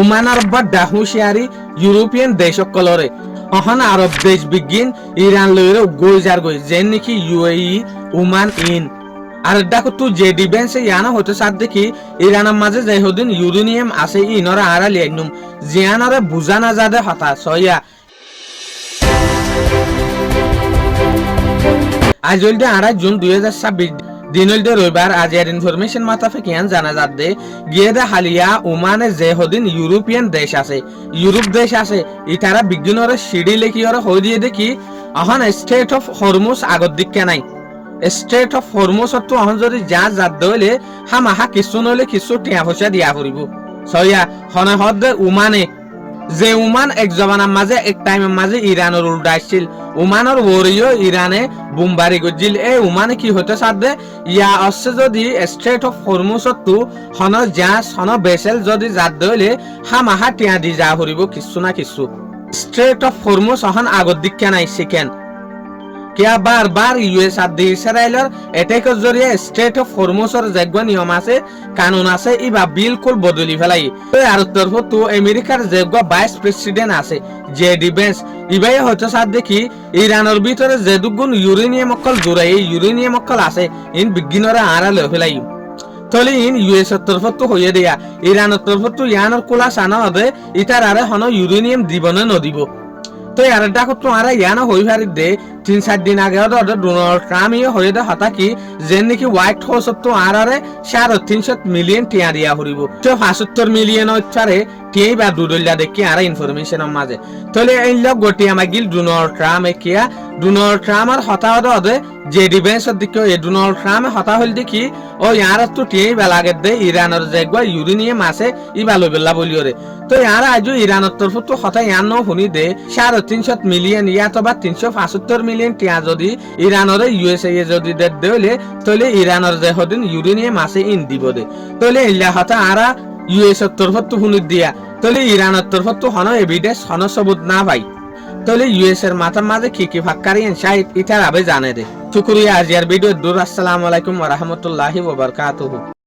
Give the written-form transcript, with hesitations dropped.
ওমানৰ বড়া হুঁশিয়ারি ইউৰোপিয়ান দেশসকলৰে অহন আরব দেশ বিগিন ইরান লইরে গই যার গই যেন নাকি ইউএই ওমান ইন আর দেখো তু যে ডিফেন্সে ইয়ানা হতে সাথ দেখি ইরানের মাঝে যে হদিন ইউরেনিয়াম আছে ইনরা আড়ালি একদম জিয়ানরে বুঝা না যাদে হতা সইয়া আজ হলদে 28 জুন 2026 দিন হলদে রবিবার আজ এর ইনফরমেশন মাতাফে কিয়ান জানা যাচ্ছে গিয়ে দে হালিয়া ওমানে যে হদিন ইউরোপিয়ান দেশ আছে ইউরোপ দেশ আছে ইতারা বিজ্ঞানরে সিঁড়ি লেখিয়রে হই দিয়ে দেখি অহন স্টেট অফ হরমুজ আগত দিকে নাই স্টেট অফ হরমুজ তো অহন যদি যা যাত দইলে হামাহা কিছু নইলে কিছু টিয়া পয়সা দিয়া ফুরিব সইয়া হনে হদে ওমানে যে ওমান এক জবানার মাঝে এক টাইমের মাঝে ইরানের উল্টা আসছিল ওমানের ওরিও ইরানে বোমবারি গজিল এই ওমানে কি হতে সাথে ইয়া আছে যদি স্ট্রেট অফ হরমুজত তো হন জাহাজ হন বেসেল যদি যাত দইলে হামাহা টিয়া দি যা ফুরিব কিছু না কিছু স্ট্রেট অফ হরমুজ হন আগত দিকে নাই সেকেন্ড কিয়া বারবার ইউএস আর ইসরায়েলের এটাকের জরিয়ে স্টেট অফ হরমুজের যেগুলো নিয়ম আছে কানুন আছে ইবা বিলকুল বদলি ফেলাই আর তরফ তো আমেরিকার যেগুলো ভাইস প্রেসিডেন্ট আছে যে ডিফেন্স ইবাই হয়তো সাথ দেখি ইরানের ভিতরে যে দুগুণ ইউরেনিয়াম অকল জোড়াই ইউরেনিয়াম অকল আছে ইন বিজ্ঞানীরা আড়ালে ফেলাই তলে ইন ইউএস এর তরফ তো হইয়ে দিয়া ইরানের তরফ তো ইয়ানোর কোলা সানা হবে ইতার আরে হন ইউরেনিয়াম দিব না নদিব তো আর দেখো তোমারা ইয়ানো হই পারি দে 3-4 দিন আগে ডোনাল্ড ট্রাম্প ইয়ে হয়ে দে হতা কি যে নাকি হোয়াইট হাউস তো আরে 350 মিলিয়ন টিয়া দিয়া হরিব তো 75 মিলিয়ন হচ্ছে টিয়াই বা দুদলিয়া দেখি আর ইনফরমেশনের মাঝে তলে এই লোক গটি আমাগিল ডোনাল্ড ট্রাম্প কিয়া ডোনাল্ড ট্রাম্পের হতা হদে যে ডিফেন্সের দিকে এই ডোনাল্ড ট্রাম্প হতা হল দেখি ও ইয়ার তো টিয়াই বেলাগে দে ইরানের যেগুলো ইউরেনিয়াম আছে ই ভালো বেলা বলিওরে তো ইয়ার আজও ইরানের তরফ তো হতা ইয়ানো শুনি দে 350 মিলিয়ন ইয়া তো বা 375 মিলিয়ন টিয়া যদি ইরানের ইউএসএ যদি দে দেলে তলে ইরানের যে হদিন ইউরেনিয়াম আছে ইন দিব দে তলে ইল্লা হতা আরা ইউএস এর তরফ তো শুনি দিয়া তলে ইরানের তরফ তো হন এভিডেন্স হন সবুত না ভাই তলে ইউএস এর মাথার মাঝে কি ফাক্কারি শাহিদ ইতার আবে জানে দে শুকরিয়া আজিয়ার ভিডিও দূর আসসালামু আলাইকুম ওয়া রাহমাতুল্লাহি ওয়া বারাকাতুহু।